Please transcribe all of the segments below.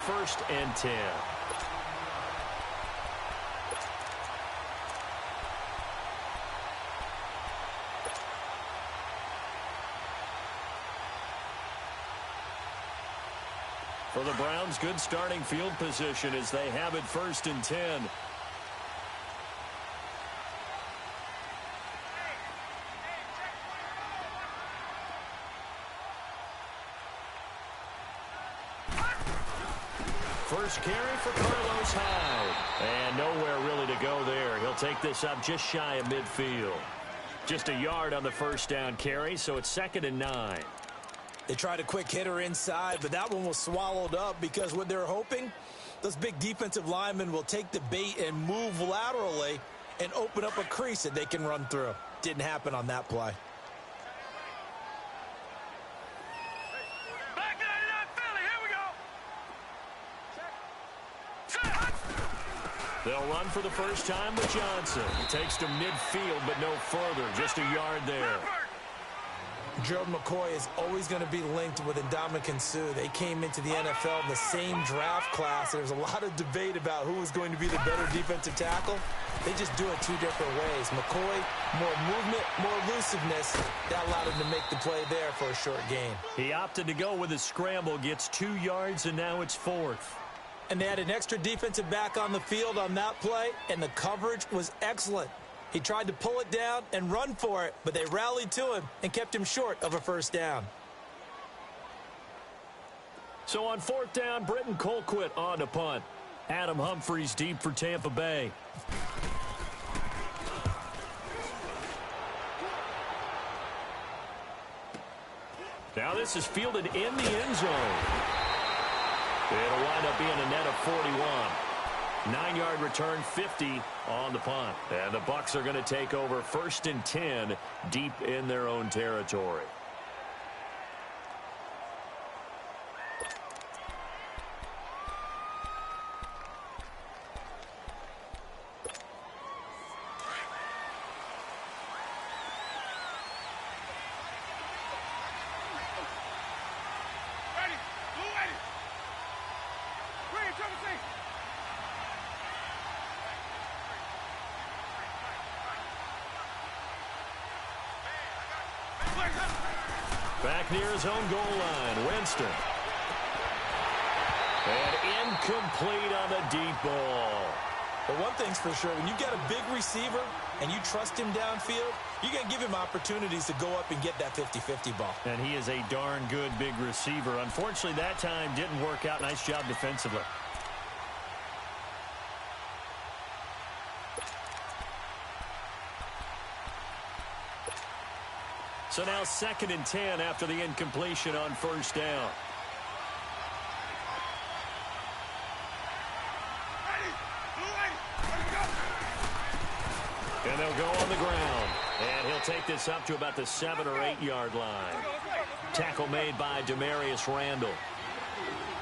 first and 10. For the Browns, good starting field position as they have it first and 10. First carry for Carlos Hyde. And nowhere really to go there. He'll take this up just shy of midfield. Just a yard on the first down carry, so it's 2nd and 9. They tried a quick hitter inside, but that one was swallowed up because what they're hoping, those big defensive linemen will take the bait and move laterally and open up a crease that they can run through. Didn't happen on that play. They'll run for the first time with Johnson. Takes to midfield, but no further. Just a yard there. Gerald McCoy is always going to be linked with Ndamukong Suh. They came into the NFL in the same draft class. There's a lot of debate about who was going to be the better defensive tackle. They just do it 2 different ways. McCoy, more movement, more elusiveness. That allowed him to make the play there for a short gain. He opted to go with a scramble, gets 2 yards, and now it's 4th. And they had an extra defensive back on the field on that play, and the coverage was excellent. He tried to pull it down and run for it, but they rallied to him and kept him short of a first down. So on 4th down, Britton Colquitt on to punt. Adam Humphries deep for Tampa Bay. Now this is fielded in the end zone. It'll wind up being a net of 41. 9-yard return, 50 on the punt. And the Bucs are going to take over 1st and 10 deep in their own territory. Back near his own goal line, Winston. And incomplete on the deep ball. But one thing's for sure, when you get a big receiver and you trust him downfield, you're going to give him opportunities to go up and get that 50-50 ball. And he is a darn good big receiver. Unfortunately, that time didn't work out. Nice job defensively. So now 2nd and 10 after the incompletion on first down. And they'll go on the ground. And he'll take this up to about the 7- or 8-yard line. Tackle made by Demarius Randall.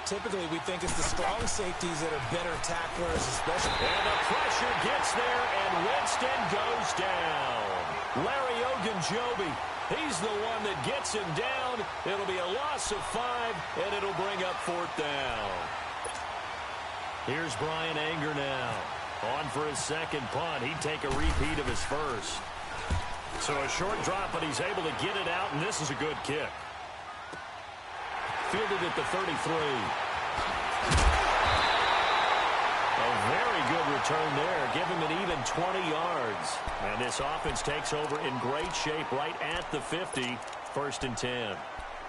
Typically, we think it's the strong safeties that are better tacklers, especially. And the pressure gets there, and Winston goes down. Larry Ogunjobi. He's the one that gets him down. It'll be a loss of 5, and it'll bring up 4th down. Here's Brian Anger now. On for his 2nd punt. He'd take a repeat of his first. So a short drop, but he's able to get it out, and this is a good kick. Fielded at the 33. A very good return there. Give him an even 20 yards. And this offense takes over in great shape right at the 50. 1st and 10.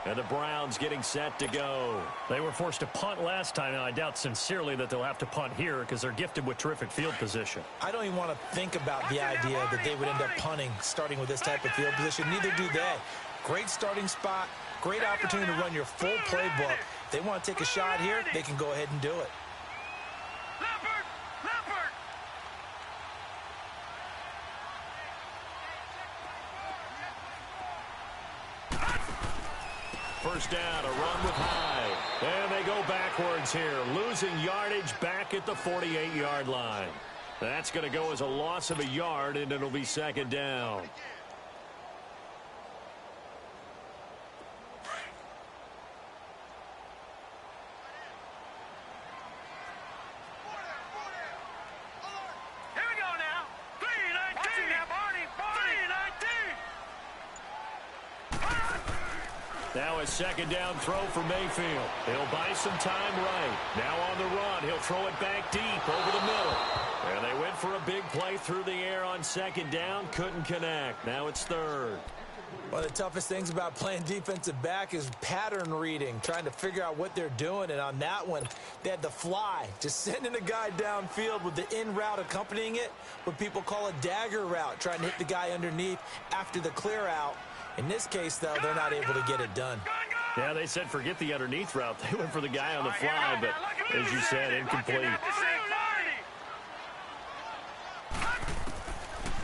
And the Browns getting set to go. They were forced to punt last time, and I doubt sincerely that they'll have to punt here because they're gifted with terrific field position. I don't even want to think about the idea that they would end up punting starting with this type of field position. Neither do they. Great starting spot. Great opportunity to run your full playbook. If they want to take a shot here, they can go ahead and do it. First down, a run with Hyde. And they go backwards here, losing yardage back at the 48-yard line. That's going to go as a loss of a yard, and it'll be 2nd down. Now a second down throw for Mayfield. He'll buy some time right. Now on the run, he'll throw it back deep over the middle. And they went for a big play through the air on second down. Couldn't connect. Now it's third. One of the toughest things about playing defensive back is pattern reading, trying to figure out what they're doing. And on that one, they had the fly, just sending a guy downfield with the in route accompanying it, what people call a dagger route, trying to hit the guy underneath after the clear out. In this case, though, they're not able to get it done. Yeah, they said forget the underneath route. They went for the guy on the fly, but as you said, incomplete.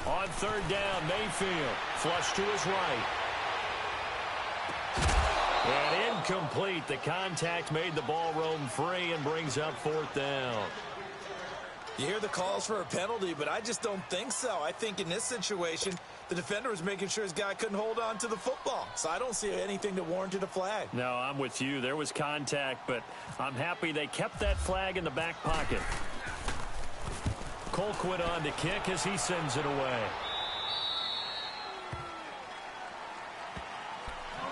On third down, Mayfield, flush to his right. And incomplete. The contact made the ball roam free and brings up fourth down. You hear the calls for a penalty, but I just don't think so. I think in this situation, the defender was making sure his guy couldn't hold on to the football. So I don't see anything that warranted a flag. No, I'm with you. There was contact, but I'm happy they kept that flag in the back pocket. Colquitt on to kick as he sends it away.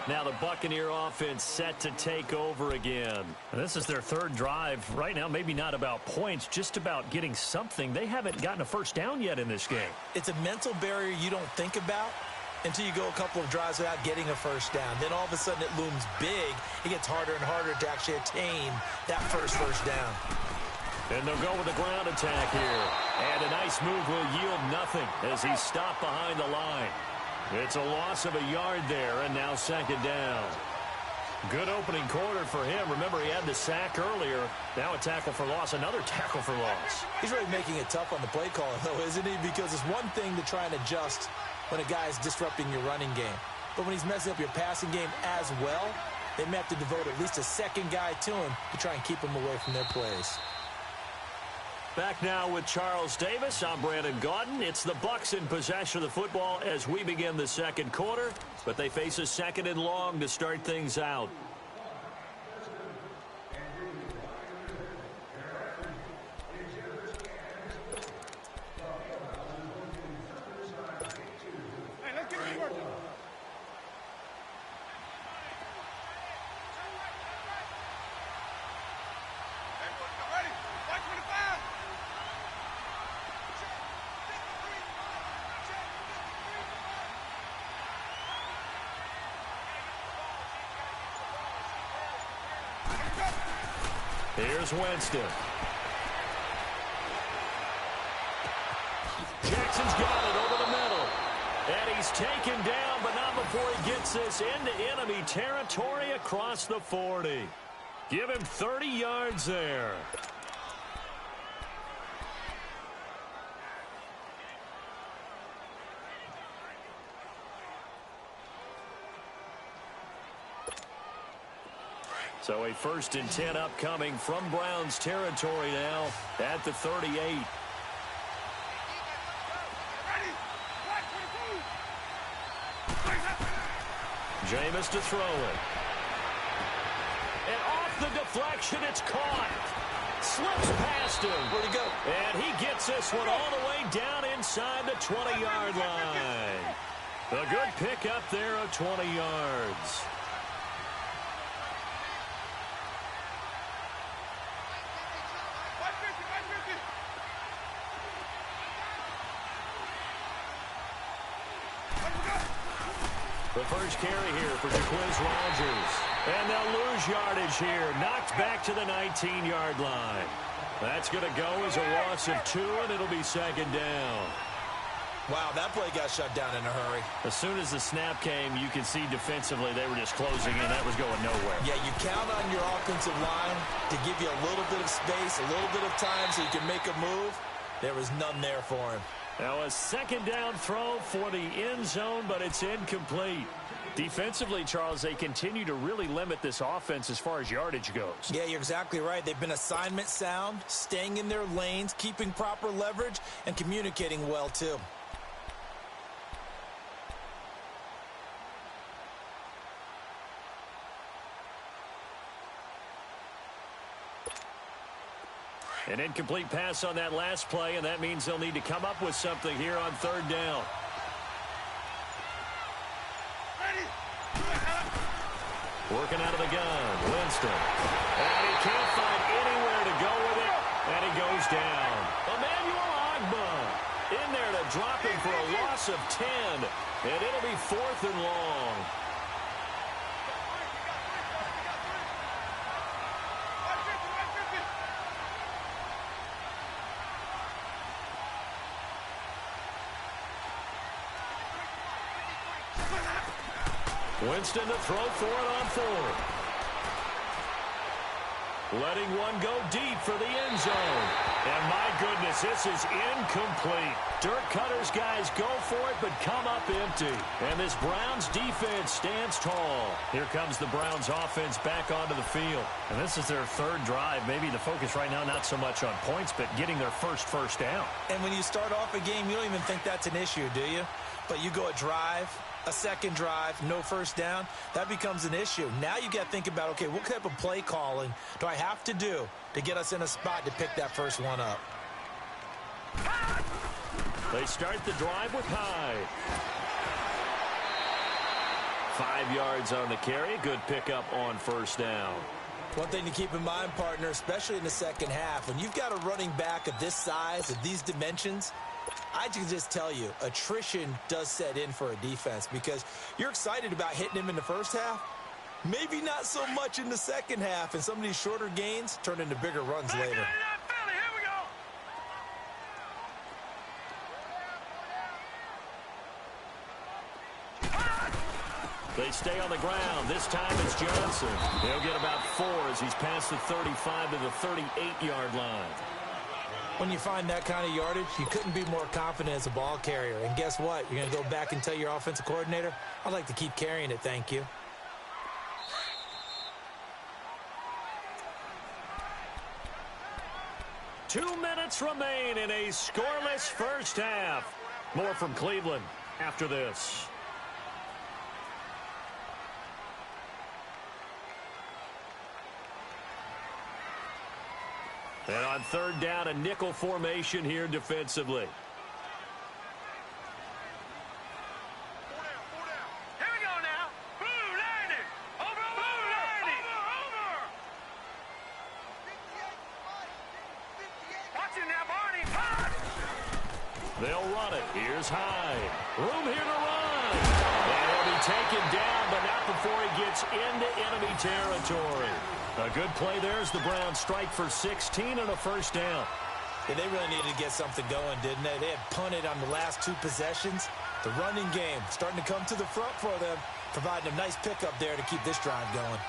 Now the Buccaneer offense set to take over again. This is their third drive. Right now, maybe not about points, just about getting something. They haven't gotten a first down yet in this game. It's a mental barrier you don't think about until you go a couple of drives without getting a first down. Then all of a sudden it looms big. It gets harder and harder to actually attain that first down. And they'll go with a ground attack here. And a nice move will yield nothing as he's stopped behind the line. It's a loss of a yard there, and now second down. Good opening quarter for him. Remember, he had the sack earlier. Now a tackle for loss, another tackle for loss. He's really making it tough on the play caller, though, isn't he? Because it's one thing to try and adjust when a guy is disrupting your running game. But when he's messing up your passing game as well, they may have to devote at least a second guy to him to try and keep him away from their plays. Back now with Charles Davis. I'm Brandon Gaudin. It's the Bucs in possession of the football as we begin the second quarter, but they face a second and long to start things out. Here's Winston. Jackson's got it over the middle. And he's taken down, but not before he gets this into enemy territory across the 40. Give him 30 yards there. So a 1st and 10 upcoming from Browns territory now at the 38. Jameis to throw it. And off the deflection, it's caught. Slips past him. Where'd he go? And he gets this one all the way down inside the 20-yard line. A good pickup there of 20 yards. The first carry here for Jaquiz Rodgers. And they'll lose yardage here. Knocked back to the 19-yard line. That's going to go as a loss of 2, and it'll be second down. Wow, that play got shut down in a hurry. As soon as the snap came, you could see defensively they were just closing in. That was going nowhere. Yeah, you count on your offensive line to give you a little bit of space, a little bit of time so you can make a move. There was none there for him. Now a second down throw for the end zone, but it's incomplete. Defensively, Charles, they continue to really limit this offense as far as yardage goes. Yeah, you're exactly right. They've been assignment sound, staying in their lanes, keeping proper leverage, and communicating well, too. An incomplete pass on that last play, and that means they'll need to come up with something here on third down. Working out of the gun, Winston. And he can't find anywhere to go with it, and he goes down. Emmanuel Agba in there to drop him for a loss of 10, and it'll be 4th and long. Winston to throw for it on 4th. Letting one go deep for the end zone. And my goodness, this is incomplete. Dirk Cutter's guys go for it, but come up empty. And this Browns defense stands tall. Here comes the Browns offense back onto the field. And this is their 3rd drive. Maybe the focus right now not so much on points, but getting their first down. And when you start off a game, you don't even think that's an issue, do you? But you go a drive, a second drive, no first down, that becomes an issue. Now you got to think about, okay, what type of play calling do I have to do to get us in a spot to pick that first one up? They start the drive with Hyde. 5 yards on the carry. Good pickup on first down. One thing to keep in mind, partner, especially in the second half, when you've got a running back of this size, of these dimensions, I can just tell you, attrition does set in for a defense because you're excited about hitting him in the first half. Maybe not so much in the second half, and some of these shorter gains turn into bigger runs later. They stay on the ground. This time it's Johnson. He'll get about 4 as he's past the 35 to the 38-yard line. When you find that kind of yardage, you couldn't be more confident as a ball carrier. And guess what? You're going to go back and tell your offensive coordinator, I'd like to keep carrying it, thank you. Two minutes remain in a scoreless first half. More from Cleveland after this. And on 3rd down, a nickel formation here defensively. Here we go now. Blue landing. Over. Watching now, Barney. They'll run it. Here's Hyde. Room here to run. And he'll be taken down, but not before he gets into enemy territory. A good play there as the Browns strike for 16 and a first down. Yeah, they really needed to get something going, didn't they? They had punted on the last 2 possessions. The running game starting to come to the front for them, providing a nice pickup there to keep this drive going.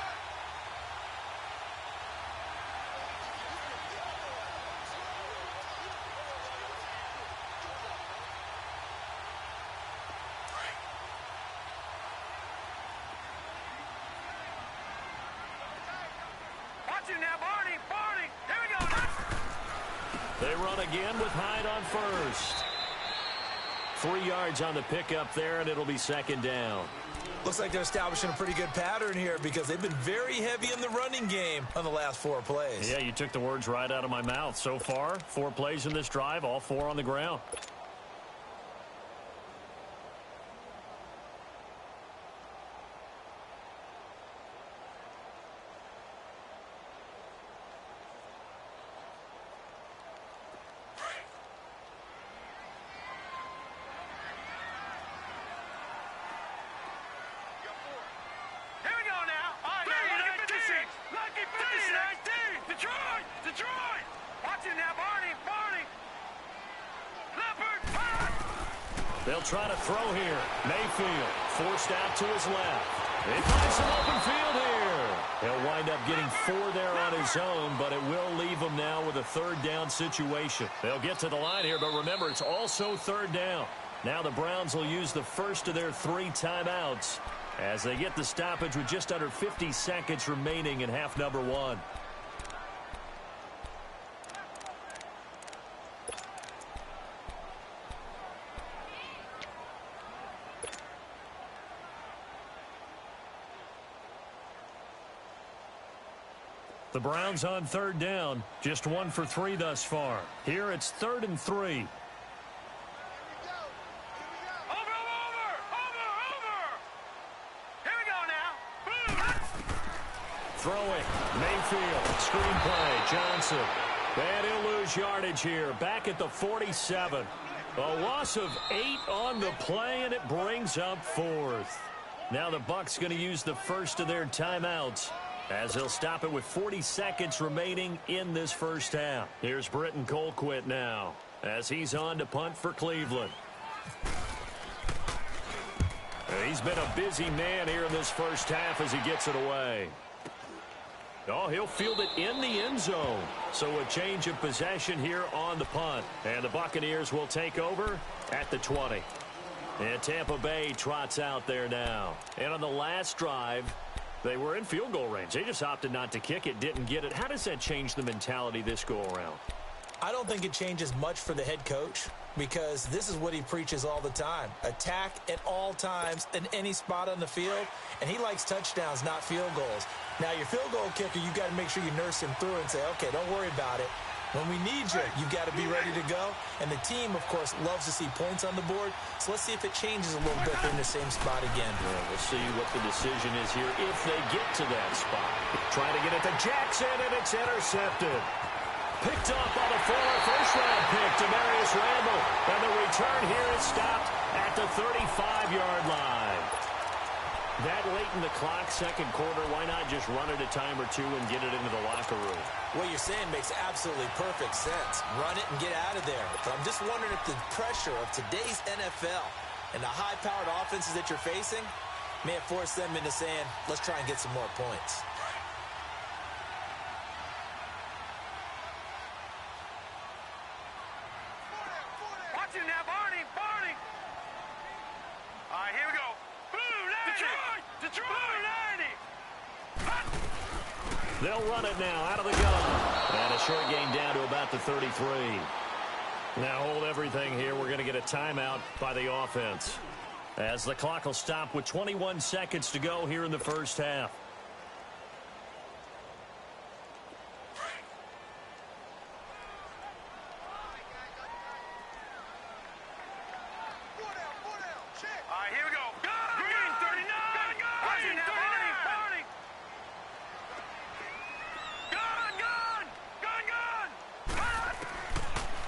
Now, Barney. Here we go. They run again with Hyde on first. 3 yards on the pickup there, and it'll be 2nd down. Looks like they're establishing a pretty good pattern here because they've been very heavy in the running game on the last 4 plays. Yeah, you took the words right out of my mouth. So far, 4 plays in this drive, all 4 on the ground. Detroit! Watching now, Barney! Leopard! They'll try to throw here. Mayfield forced out to his left. He finds some open field here. He'll wind up getting 4 there on his own, but it will leave him now with a 3rd down situation. They'll get to the line here, but remember, it's also 3rd down. Now the Browns will use the first of their 3 timeouts as they get the stoppage with just under 50 seconds remaining in half number 1. The Browns on 3rd down, just 1 for 3 thus far. Here it's 3rd and 3. Over! Here we go now. backfield. Screen play, Johnson. And he'll lose yardage here. Back at the 47. A loss of 8 on the play, and it brings up 4th. Now the Bucs going to use the first of their timeouts as they'll stop it with 40 seconds remaining in this first half. Here's Britton Colquitt now as he's on to punt for Cleveland. He's been a busy man here in this first half as he gets it away. Oh, he'll field it in the end zone. So a change of possession here on the punt. And the Buccaneers will take over at the 20. And Tampa Bay trots out there now. And on the last drive, they were in field goal range. They just opted not to kick it, didn't get it. How does that change the mentality this go around? I don't think it changes much for the head coach because this is what he preaches all the time. Attack at all times in any spot on the field, and he likes touchdowns, not field goals. Now, your field goal kicker, you got to make sure you nurse him through and say, okay, don't worry about it. When we need you, you've got to be ready to go. And the team, of course, loves to see points on the board. So let's see if it changes a little bit. They're in the same spot again. Yeah, we'll see what the decision is here if they get to that spot. Trying to get it to Jackson, and it's intercepted. Picked up on a former first-round pick to Marius Randall. And the return here is stopped at the 35-yard line. That late in the clock, second quarter, why not just run it a time or two and get it into the locker room? What you're saying makes absolutely perfect sense. Run it and get out of there. But I'm just wondering if the pressure of today's NFL and the high-powered offenses that you're facing may have forced them into saying, let's try and get some more points. Watch him now, Barney. Barney. All right, here we go. Detroit! They'll run it now out of the gun. And a short gain down to about the 33. Now hold everything here. We're going to get a timeout by the offense as the clock will stop with 21 seconds to go here in the first half.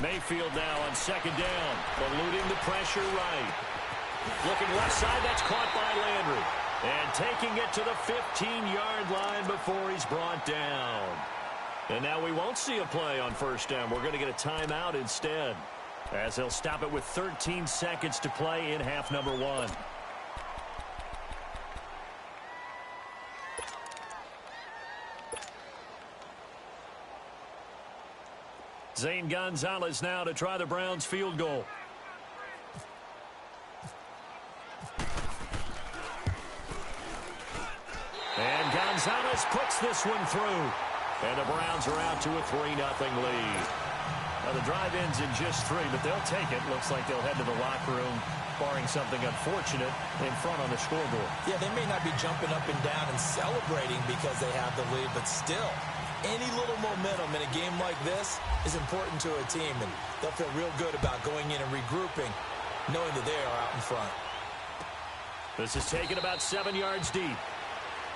Mayfield now on second down, eluding the pressure right. Looking left side, that's caught by Landry. And taking it to the 15-yard line before he's brought down. And now we won't see a play on first down. We're going to get a timeout instead, as they'll stop it with 13 seconds to play in half number 1. Zane Gonzalez now to try the Browns field goal. And Gonzalez puts this one through. And the Browns are out to a 3-0 lead. Now the drive ends in just 3, but they'll take it. Looks like they'll head to the locker room, barring something unfortunate, in front on the scoreboard. Yeah, they may not be jumping up and down and celebrating because they have the lead, but still, any little momentum in a game like this is important to a team, and they'll feel real good about going in and regrouping, knowing that they are out in front. This is taken about 7 yards deep.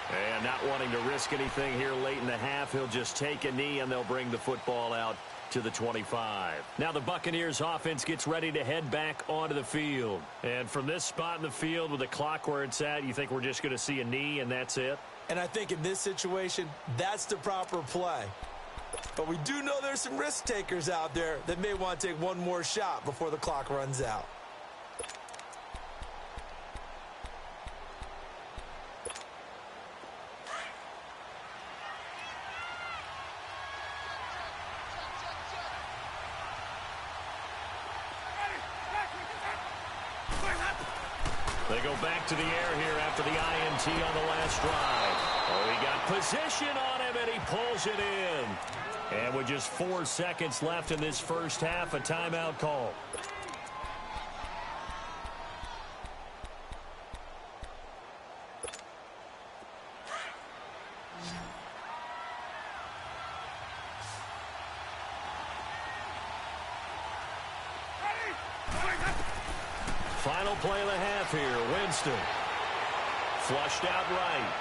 And not wanting to risk anything here late in the half, he'll just take a knee, and they'll bring the football out to the 25. Now the Buccaneers offense gets ready to head back onto the field. And from this spot in the field with the clock where it's at, you think we're just going to see a knee and that's it? And I think in this situation, that's the proper play. But we do know there's some risk takers out there that may want to take one more shot before the clock runs out. They go back to the air here after the INT on the last drive. Oh, he got position on him, and he pulls it in. And with just 4 seconds left in this first half, a timeout call. Final play of the half here. Winston. Flushed out right.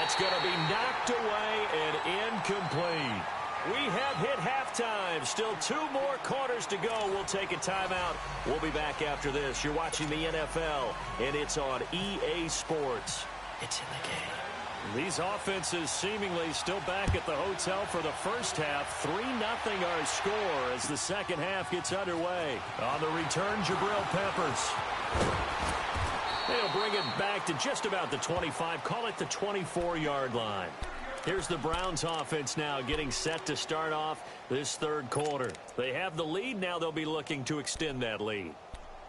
That's going to be knocked away and incomplete. We have hit halftime. Still 2 more quarters to go. We'll take a timeout. We'll be back after this. You're watching the NFL, and it's on EA Sports. It's in the game. These offenses seemingly still back at the hotel for the first half. 3-0 our score as the second half gets underway. On the return, Jabril Peppers. They'll bring it back to just about the 25. Call it the 24-yard line. Here's the Browns offense now getting set to start off this third quarter. They have the lead. Now they'll be looking to extend that lead.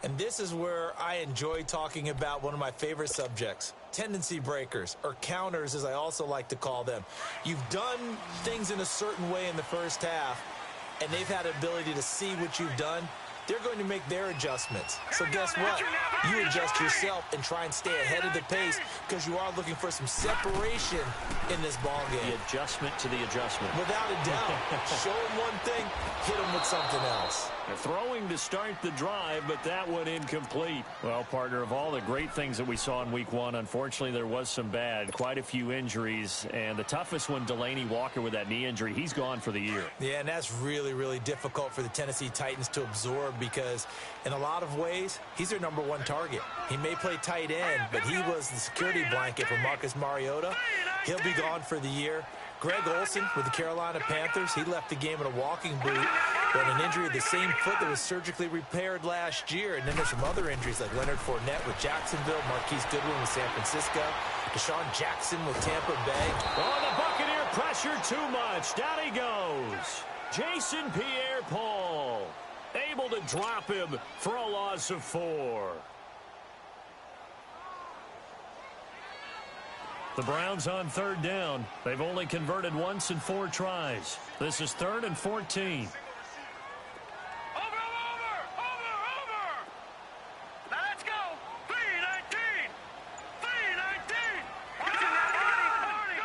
And this is where I enjoy talking about one of my favorite subjects, tendency breakers, or counters as I also like to call them. You've done things in a certain way in the first half, and they've had the ability to see what you've done. They're going to make their adjustments. So guess what? You adjust yourself and try and stay ahead of the pace because you are looking for some separation in this ball game. The adjustment to the adjustment. Without a doubt. Show them one thing, hit them with something else. They're throwing to start the drive, but that one incomplete. Well, partner, of all the great things that we saw in week 1, unfortunately there was some bad. Quite a few injuries, and the toughest one, Delaney Walker with that knee injury. He's gone for the year. Yeah, and that's really, really difficult for the Tennessee Titans to absorb because in a lot of ways, he's their number 1 target. He may play tight end, but he was the security blanket for Marcus Mariota. He'll be gone for the year. Greg Olsen with the Carolina Panthers, he left the game in a walking boot with an injury of the same foot that was surgically repaired last year. And then there's some other injuries like Leonard Fournette with Jacksonville, Marquise Goodwin with San Francisco, Deshaun Jackson with Tampa Bay. Oh, the Buccaneer pressure too much. Down he goes. Jason Pierre-Paul able to drop him for a loss of 4. The Browns on third down. They've only converted once in 4 tries. This is 3rd and 14. Over! Now let's go! 3-19! 3-19! Watching that, Barney!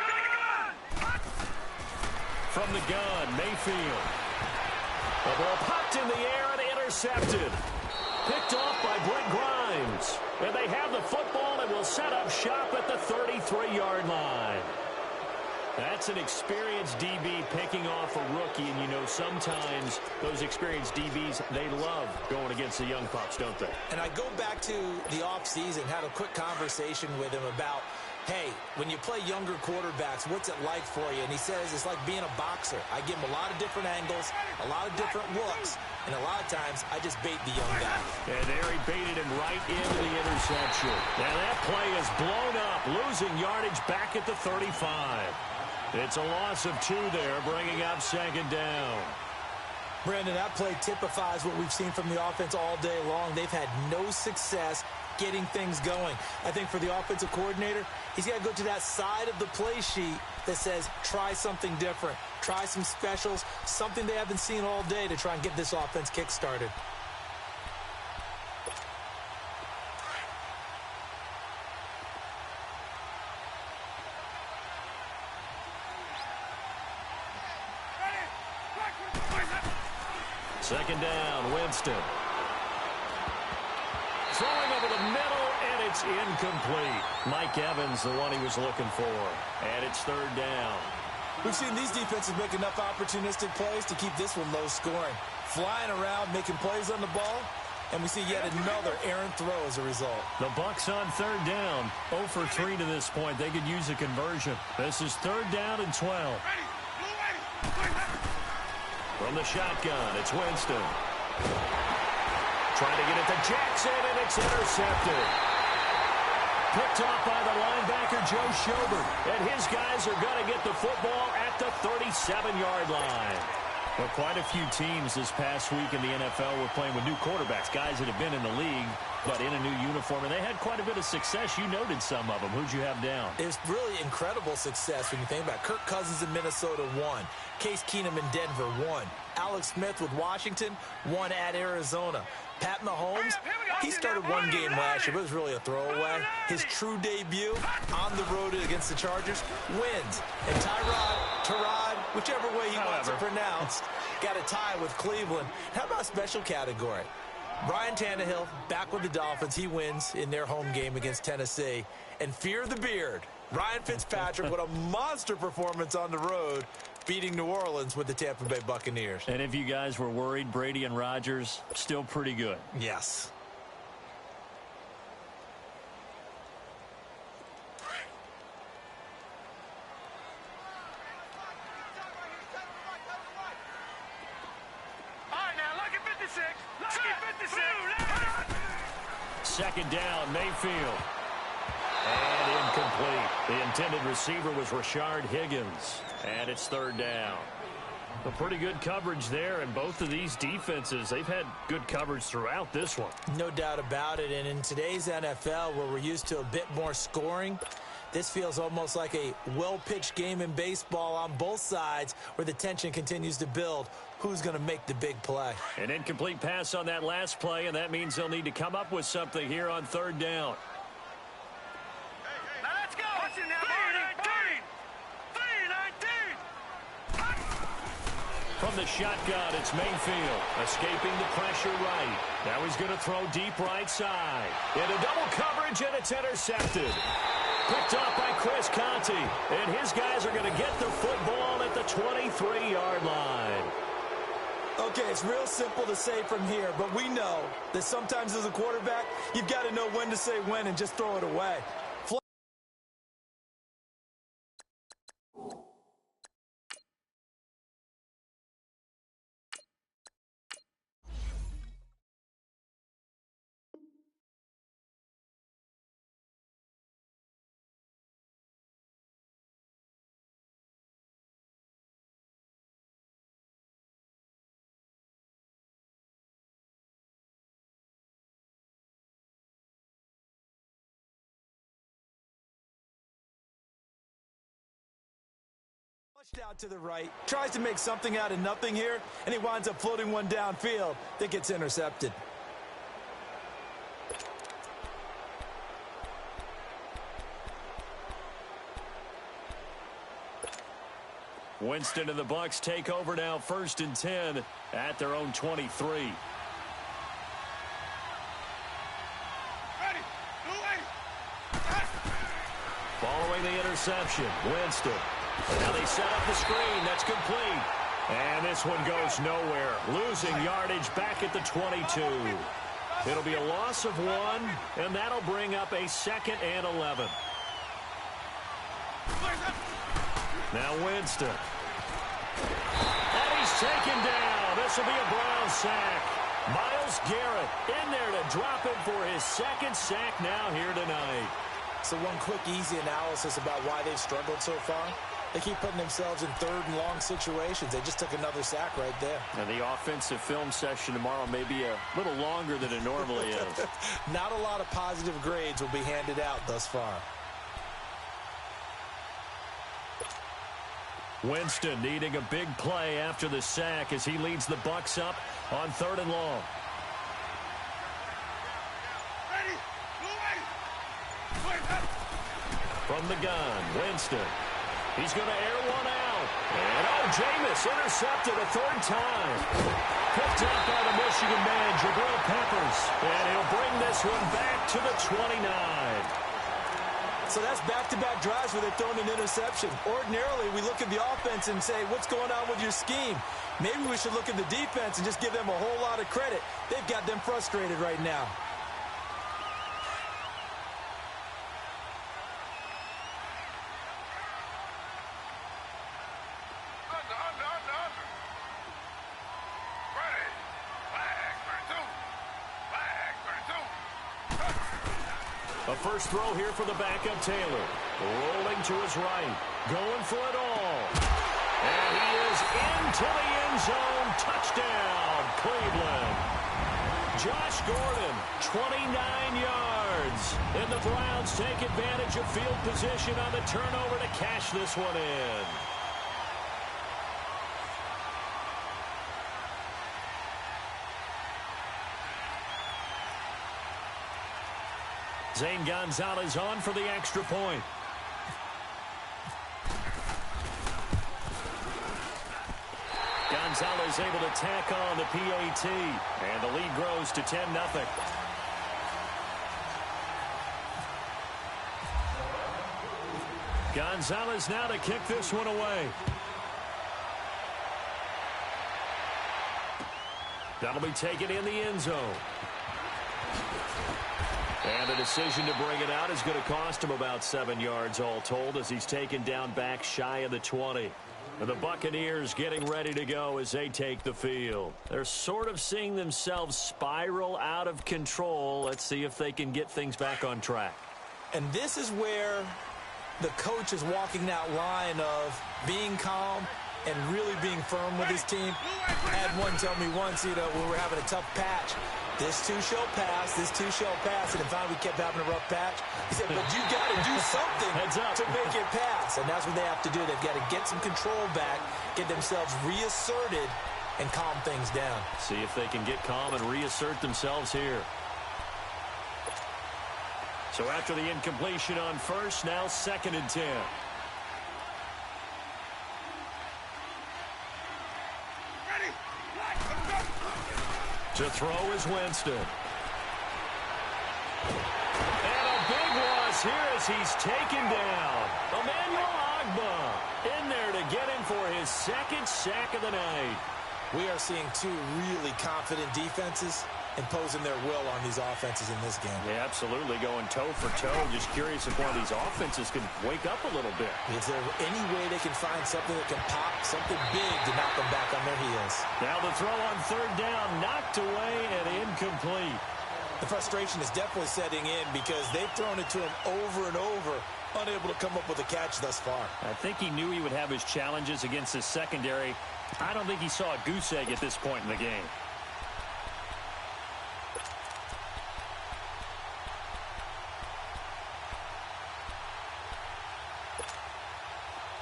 From the gun, Mayfield. The ball popped in the air and intercepted. Picked off by Brent Grimes. And they have the football and will set up shop at the 33-yard line. That's an experienced DB picking off a rookie, and you know sometimes those experienced DBs, they love going against the young pups, don't they? And I go back to the offseason, had a quick conversation with him about, hey, when you play younger quarterbacks, what's it like for you? And he says it's like being a boxer. I give him a lot of different angles, a lot of different looks, and a lot of times I just bait the young guy. And there he baited him right into the interception. Now that play is blown up, losing yardage back at the 35. It's a loss of 2 there, bringing up 2nd down. Brandon, that play typifies what we've seen from the offense all day long. They've had no success getting things going. I think for the offensive coordinator, he's got to go to that side of the play sheet that says, try something different. Try some specials, something they haven't seen all day to try and get this offense kick-started. Second down, Winston. Throwing over the middle, and it's incomplete. Mike Evans, the one he was looking for. And it's 3rd down. We've seen these defenses make enough opportunistic plays to keep this one low scoring. Flying around, making plays on the ball, and we see yet another errant throw as a result. The Bucs on 3rd down. 0 for 3 to this point. They could use a conversion. This is 3rd down and 12. From the shotgun, it's Winston. Trying to get it to Jackson, and it's intercepted. Picked off by the linebacker, Joe Schobert. And his guys are going to get the football at the 37-yard line. Well, quite a few teams this past week in the NFL were playing with new quarterbacks, guys that have been in the league, but in a new uniform, and they had quite a bit of success. You noted some of them. Who'd you have down? It's really incredible success when you think about it. Kirk Cousins in Minnesota, 1. Case Keenum in Denver, 1. Alex Smith with Washington, 1 at Arizona. Pat Mahomes, he started 1 game last year, but it was really a throwaway. His true debut on the road against the Chargers wins. And Tyrod, whichever way he wants it pronounced, got a tie with Cleveland. How about special category? Ryan Tannehill back with the Dolphins. He wins in their home game against Tennessee. And fear the beard. Ryan Fitzpatrick, what a monster performance on the road, beating New Orleans with the Tampa Bay Buccaneers. And if you guys were worried, Brady and Rodgers, still pretty good. Yes. All right, now, lucky 56. Lucky 56. Second down, Mayfield. And incomplete. The intended receiver was Rashard Higgins. And it's third down. A pretty good coverage there, and both of these defenses, they've had good coverage throughout this one. No doubt about it, and in today's NFL, where we're used to a bit more scoring, this feels almost like a well-pitched game in baseball on both sides where the tension continues to build. Who's going to make the big play? An incomplete pass on that last play, and that means they'll need to come up with something here on third down. Now let's go. Watch it now. 3-19. 3-19. From the shotgun, it's Mayfield, escaping the pressure right. Now he's going to throw deep right side. Into double coverage, and it's intercepted. Picked off by Chris Conte, and his guys are going to get the football at the 23-yard line. Okay, it's real simple to say from here, but we know that sometimes as a quarterback, you've got to know when to say when and just throw it away. Out to the right, tries to make something out of nothing here, and he winds up floating one downfield that gets intercepted. Winston and the Bucs take over now, 1st and 10 at their own 23. Ready. Following the interception, Winston. Now they set up the screen. That's complete. And this one goes nowhere. Losing yardage back at the 22. It'll be a loss of 1, and that'll bring up a 2nd and 11. Now Winston. And he's taken down. This will be a Brown sack. Myles Garrett in there to drop him for his 2nd sack now here tonight. So one quick, easy analysis about why they've struggled so far. They keep putting themselves in 3rd and long situations. They just took another sack right there. And the offensive film session tomorrow may be a little longer than it normally is. Not a lot of positive grades will be handed out thus far. Winston needing a big play after the sack as he leads the Bucs up on 3rd and long. From the gun, Winston. He's going to air one out. And, Jameis intercepted a 3rd time. Picked up by the Michigan man, Jabril Peppers. And he'll bring this one back to the 29. So that's back-to-back drives where they've thrown an interception. Ordinarily, we look at the offense and say, what's going on with your scheme? Maybe we should look at the defense and just give them a whole lot of credit. They've got them frustrated right now. A first throw here for the backup Taylor. Rolling to his right. Going for it all. And he is into the end zone. Touchdown, Cleveland. Josh Gordon, 29 yards. And the Browns take advantage of field position on the turnover to cash this one in. Zane Gonzalez on for the extra point. Gonzalez able to tack on the PAT, and the lead grows to 10-0. Gonzalez now to kick this one away. That'll be taken in the end zone. And the decision to bring it out is going to cost him about 7 yards all told as he's taken down back shy of the 20. And the Buccaneers getting ready to go as they take the field. They're sort of seeing themselves spiral out of control. Let's see if they can get things back on track. And this is where the coach is walking that line of being calm and really being firm with his team. I had one tell me once, when we were having a tough patch, this too shall pass, this too shall pass. And finally we kept having a rough patch. He said, but you got to do something to make it pass. And that's what they have to do. They've got to get some control back, get themselves reasserted, and calm things down. See if they can get calm and reassert themselves here. So after the incompletion on first, now 2nd and 10. To throw is Winston. And a big loss here as he's taken down. Emmanuel Ogbah in there to get him for his 2nd sack of the night. We are seeing two really confident defenses imposing their will on these offenses in this game. Yeah, absolutely, going toe for toe. Just curious if one of these offenses can wake up a little bit. Is there any way they can find something that can pop, something big to knock them back on their heels? Now the throw on 3rd down, knocked away and incomplete. The frustration is definitely setting in because they've thrown it to him over and over, unable to come up with a catch thus far. I think he knew he would have his challenges against his secondary. I don't think he saw a goose egg at this point in the game.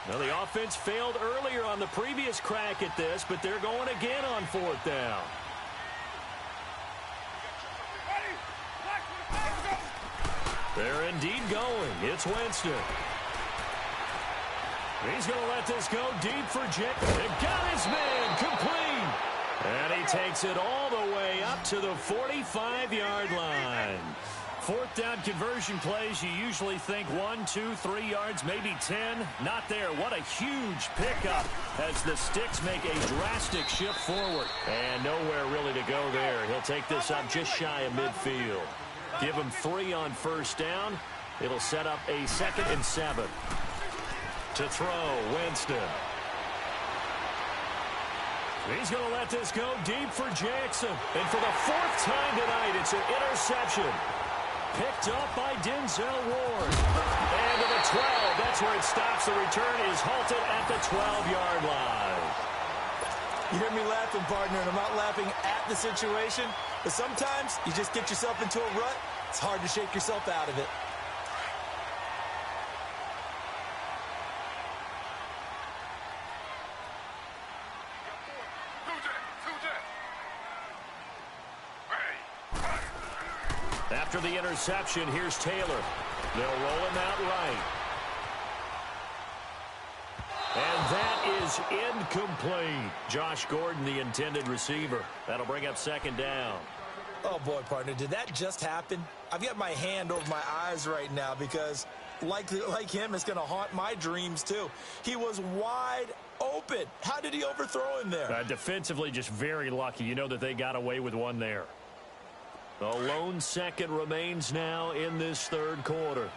Well, the offense failed earlier on the previous crack at this, but they're going again on 4th down. They're indeed going. It's Winston. He's going to let this go deep for Jake. It got his man complete. And he takes it all the way up to the 45-yard line. 4th down conversion plays, you usually think 1, 2, 3 yards, maybe 10. Not there. What a huge pickup as the Sticks make a drastic shift forward. And nowhere really to go there. He'll take this up just shy of midfield. Give him 3 on 1st down. It'll set up a 2nd and 7. To throw, Winston. He's going to let this go deep for Jackson. And for the 4th time tonight, it's an interception. Picked up by Denzel Ward. And to the 12. That's where it stops. The return is halted at the 12-yard line. You hear me laughing, partner, and I'm not laughing at the situation. But sometimes you just get yourself into a rut. It's hard to shake yourself out of it. After the interception, here's Taylor. They'll roll him out right. And that is incomplete. Josh Gordon, the intended receiver. That'll bring up 2nd down. Oh, boy, partner, did that just happen? I've got my hand over my eyes right now because, like him, it's going to haunt my dreams, too. He was wide open. How did he overthrow him there? Defensively, just very lucky. You know that they got away with one there. The lone 2nd remains now in this 3rd quarter.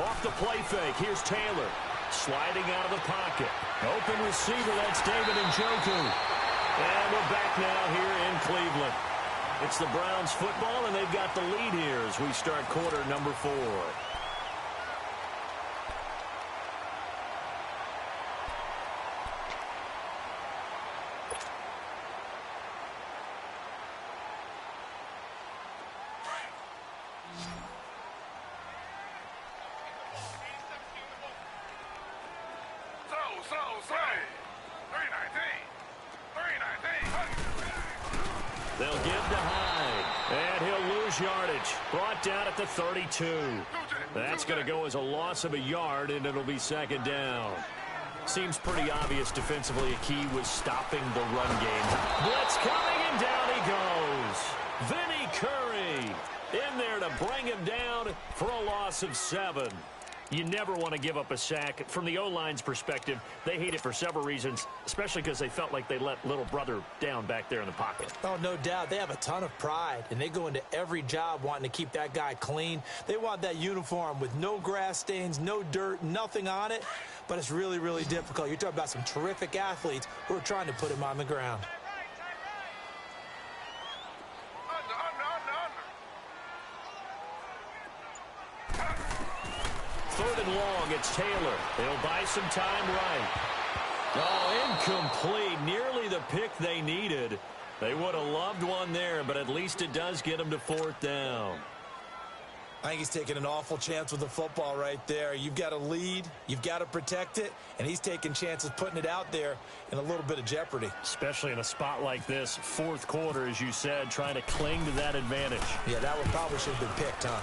Off the play fake, here's Taylor. Sliding out of the pocket. Open receiver, that's David Njoku. And we're back now here in Cleveland. It's the Browns football, and they've got the lead here as we start quarter number 4. They'll give to Hyde, and he'll lose yardage. Brought down at the 32. That's going to go as a loss of a yard, and it'll be 2nd down. Seems pretty obvious defensively a key was stopping the run game. Blitz coming, and down he goes. Vinny Curry in there to bring him down for a loss of 7. You never want to give up a sack. From the O-line's perspective, they hate it for several reasons, especially because they felt like they let little brother down back there in the pocket. Oh, no doubt. They have a ton of pride, and they go into every job wanting to keep that guy clean. They want that uniform with no grass stains, no dirt, nothing on it, but it's really, really difficult. You're talking about some terrific athletes who are trying to put him on the ground. Third and long, it's Taylor. They'll buy some time right. Oh, incomplete. Nearly the pick they needed. They would have loved one there, but at least it does get them to 4th down. I think he's taking an awful chance with the football right there. You've got to lead, you've got to protect it, and he's taking chances putting it out there in a little bit of jeopardy. Especially in a spot like this, 4th quarter, as you said, trying to cling to that advantage. Yeah, that one probably should have been picked, huh?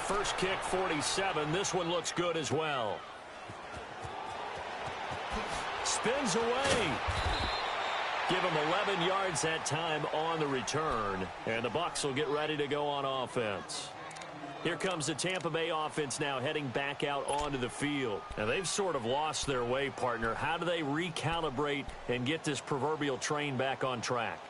First kick, 47. This one looks good as well. Spins away. Give him 11 yards that time on the return. And the Bucs will get ready to go on offense. Here comes the Tampa Bay offense now heading back out onto the field. Now, they've sort of lost their way, partner. How do they recalibrate and get this proverbial train back on track?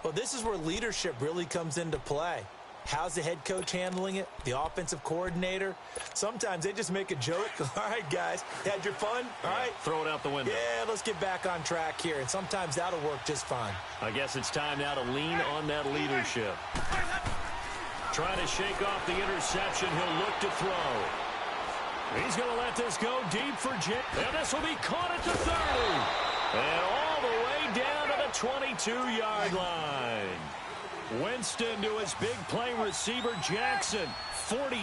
Well, this is where leadership really comes into play. How's the head coach handling it? The offensive coordinator? Sometimes they just make a joke. All right, guys, had your fun? All right. Throw it out the window. Yeah, let's get back on track here. And sometimes that'll work just fine. I guess it's time now to lean on that leadership. Trying to shake off the interception. He'll look to throw. He's going to let this go deep for Jim. And this will be caught at the 30. And all the way down to the 22-yard line. Winston to his big play receiver, Jackson. 48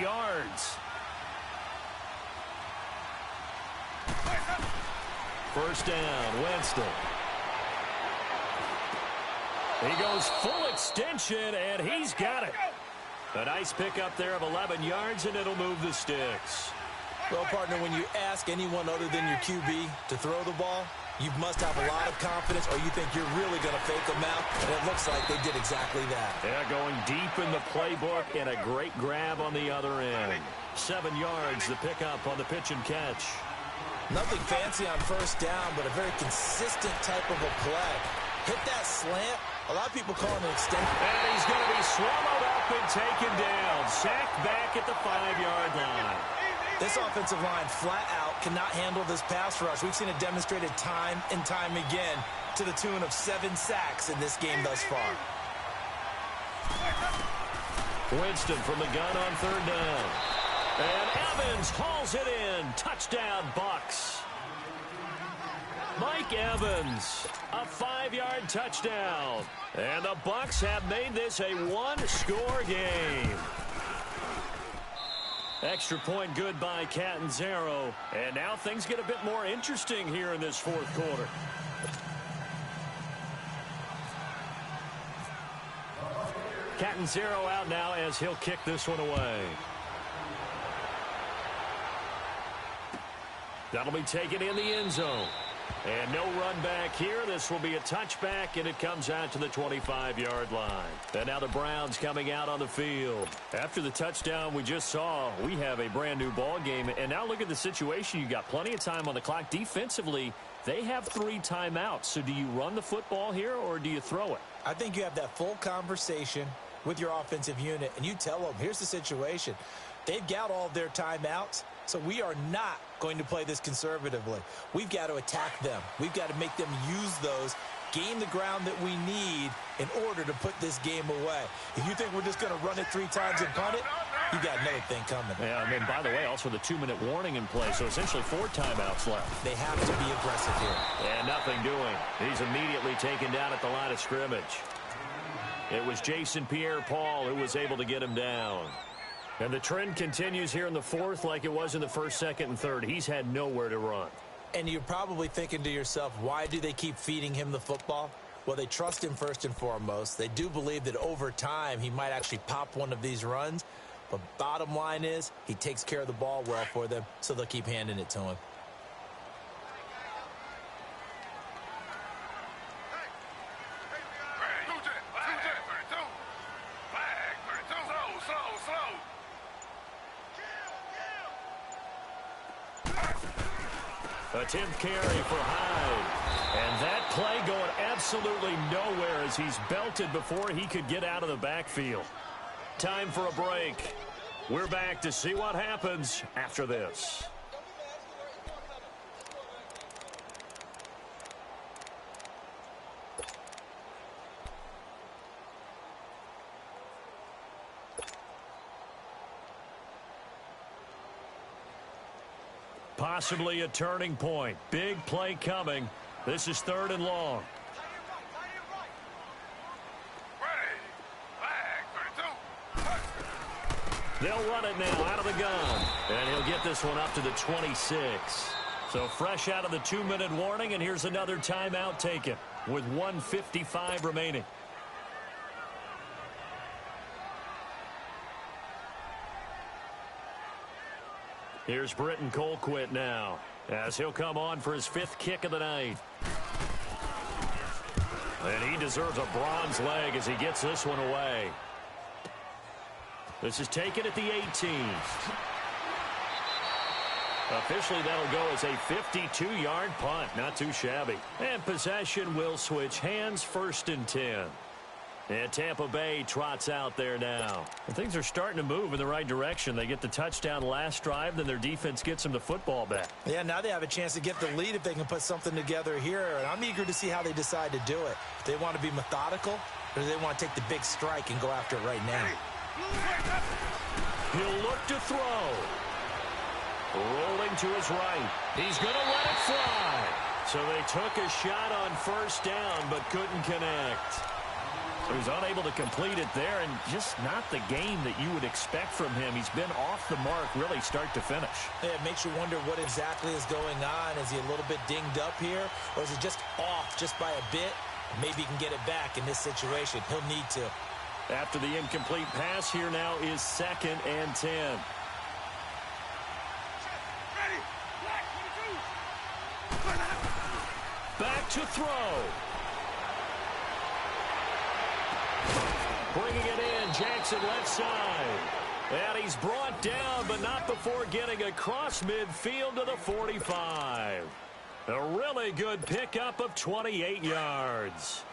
yards. First down, Winston. He goes full extension, and he's got it. A nice pickup there of 11 yards, and it'll move the sticks. Well, partner, when you ask anyone other than your QB to throw the ball, you must have a lot of confidence, or you think you're really going to fake them out, and it looks like they did exactly that. Yeah, going deep in the playbook, and a great grab on the other end. 7 yards, the pickup on the pitch and catch. Nothing fancy on first down, but a very consistent type of a play. Hit that slant. A lot of people call it an extension. And he's going to be swallowed up and taken down. Sacked back at the 5-yard line. This offensive line flat out cannot handle this pass rush. We've seen it demonstrated time and time again to the tune of 7 sacks in this game thus far. Winston from the gun on third down. And Evans hauls it in. Touchdown, Bucs. Mike Evans, a 5-yard touchdown. And the Bucs have made this a one-score game. Extra point good by Catanzaro. And now things get a bit more interesting here in this fourth quarter. Catanzaro out now as he'll kick this one away. That'll be taken in the end zone. And no run back here. This will be a touchback, and it comes out to the 25-yard line. And now the Browns coming out on the field. After the touchdown we just saw, we have a brand-new ball game. And now look at the situation. You got plenty of time on the clock. Defensively, they have 3 timeouts. So do you run the football here, or do you throw it? I think you have that full conversation with your offensive unit, and you tell them, here's the situation. They've got all of their timeouts, so we are not going to play this conservatively. We've got to attack them. We've got to make them use those, gain the ground that we need in order to put this game away. If you think we're just going to run it 3 times and punt it, you got another thing coming. Yeah, and then, by the way, also the 2-minute warning in play, so essentially 4 timeouts left. They have to be aggressive here. And nothing doing. He's immediately taken down at the line of scrimmage. It was Jason Pierre-Paul who was able to get him down. And the trend continues here in the fourth like it was in the first, second, and third. He's had nowhere to run. And you're probably thinking to yourself, why do they keep feeding him the football? Well, they trust him first and foremost. They do believe that over time he might actually pop one of these runs. But bottom line is he takes care of the ball well for them, so they'll keep handing it to him. A 10th carry for Hyde. And that play going absolutely nowhere as he's belted before he could get out of the backfield. Time for a break. We're back to see what happens after this. Possibly a turning point. Big play coming. This is 3rd and long. They'll run it now out of the gun. And he'll get this one up to the 26. So fresh out of the 2-minute warning, and here's another timeout taken with 1:55 remaining. Here's Britton Colquitt now as he'll come on for his 5th kick of the night. And he deserves a bronze leg as he gets this one away. This is taken at the 18. Officially, that'll go as a 52-yard punt. Not too shabby. And possession will switch hands, 1st and 10. And Tampa Bay trots out there now. And things are starting to move in the right direction. They get the touchdown last drive, then their defense gets them the football back. Yeah, now they have a chance to get the lead if they can put something together here. And I'm eager to see how they decide to do it. Do they want to be methodical, or do they want to take the big strike and go after it right now? He'll look to throw. Rolling to his right. He's going to let it fly. So they took a shot on 1st down, but couldn't connect. So he's unable to complete it there, and just not the game that you would expect from him. He's been off the mark really start to finish. Yeah, it makes you wonder what exactly is going on. Is he a little bit dinged up here, or is he just off just by a bit? Maybe he can get it back in this situation. He'll need to. After the incomplete pass, here now is 2nd and 10. Back to throw. Bringing it in, Jackson left side. And he's brought down, but not before getting across midfield to the 45. A really good pickup of 28 yards.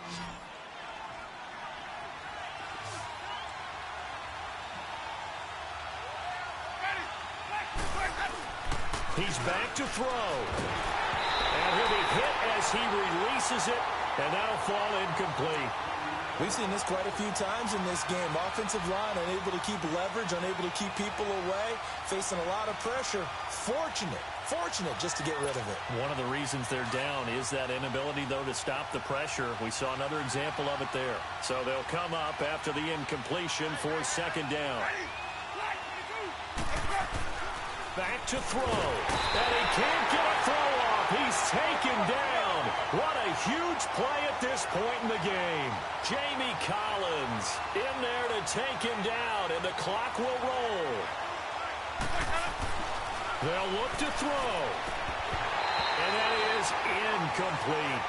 He's back to throw. And he'll be hit as he releases it, and that'll fall incomplete. We've seen this quite a few times in this game. Offensive line unable to keep leverage, unable to keep people away, facing a lot of pressure. Fortunate just to get rid of it. One of the reasons they're down is that inability, though, to stop the pressure. We saw another example of it there. So they'll come up after the incompletion for 2nd down. Back to throw. And he can't get a throw off. He's taken down. What a huge play at this point in the game. Jamie Collins in there to take him down, and the clock will roll. They'll look to throw. And that is incomplete.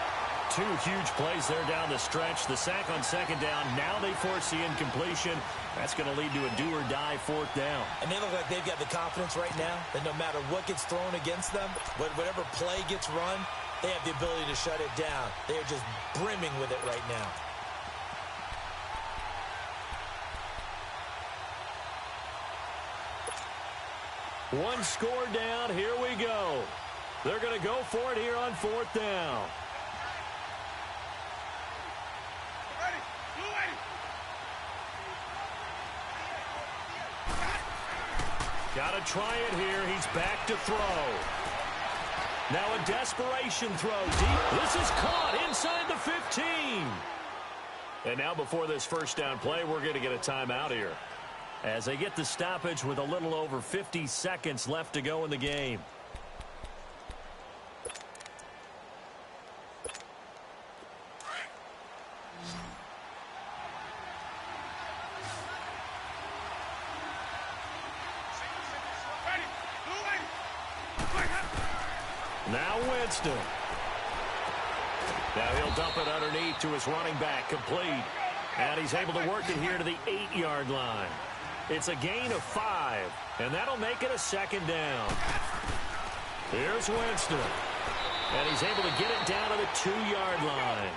2 huge plays there down the stretch. The sack on 2nd down. Now they force the incompletion. That's going to lead to a do-or-die 4th down. And they look like they've got the confidence right now that no matter what gets thrown against them, whatever play gets run, they have the ability to shut it down. They are just brimming with it right now. One score down. Here we go. They're going to go for it here on 4th down. Got to try it here. He's back to throw. Now a desperation throw deep. This is caught inside the 15. And now before this 1st down play, we're going to get a timeout here, as they get the stoppage with a little over 50 seconds left to go in the game. Now Winston. Now he'll dump it underneath to his running back, complete. And he's able to work it here to the 8-yard line. It's a gain of 5, and that'll make it a second down. Here's Winston, and he's able to get it down to the 2-yard line.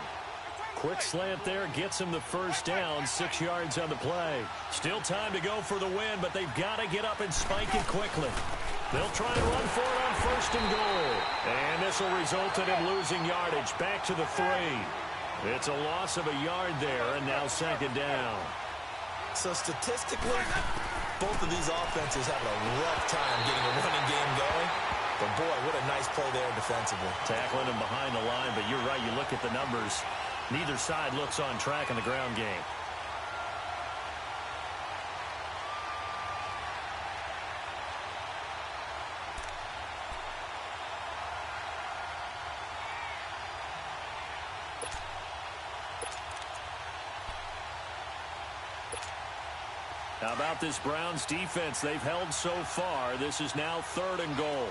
Quick slant there gets him the first down, 6 yards on the play. Still time to go for the win, but they've got to get up and spike it quickly. They'll try and run for it on 1st and goal. And this will result in him losing yardage back to the 3. It's a loss of a yard there, and now 2nd down. So statistically, both of these offenses have a rough time getting a running game going. But boy, what a nice play there defensively. Tackling him behind the line, but you're right, you look at the numbers. Neither side looks on track in the ground game. How about this Browns defense? They've held so far. This is now 3rd and goal.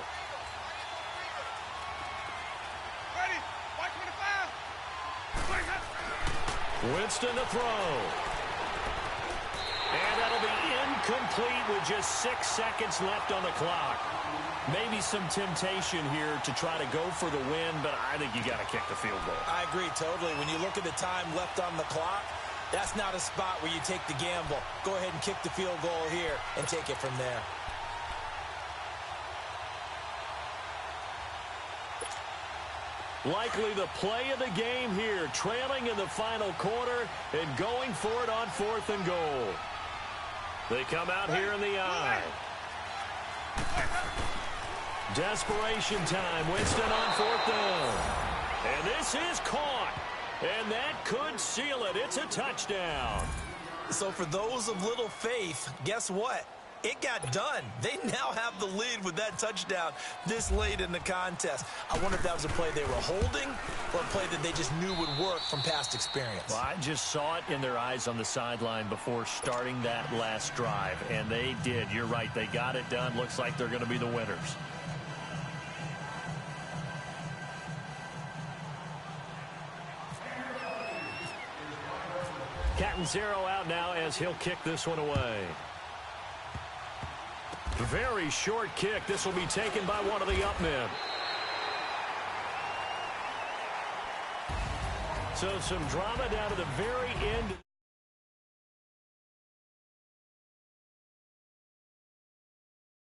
Ready? White 25. Winston to throw. And that'll be incomplete with just 6 seconds left on the clock. Maybe some temptation here to try to go for the win, but I think you got to kick the field goal. I agree totally. When you look at the time left on the clock, that's not a spot where you take the gamble. Go ahead and kick the field goal here and take it from there. Likely the play of the game here, trailing in the final quarter and going for it on 4th and goal. They come out here in the eye. Desperation time. Winston on 4th down. And this is caught. And that could seal it. It's a touchdown. So for those of little faith, guess what? It got done. They now have the lead with that touchdown this late in the contest. I wonder if that was a play they were holding or a play that they just knew would work from past experience. Well, I just saw it in their eyes on the sideline before starting that last drive, and they did. You're right. They got it done. Looks like they're going to be the winners. Catanzaro out now as he'll kick this one away. Very short kick. This will be taken by one of the up men. So some drama down to the very end.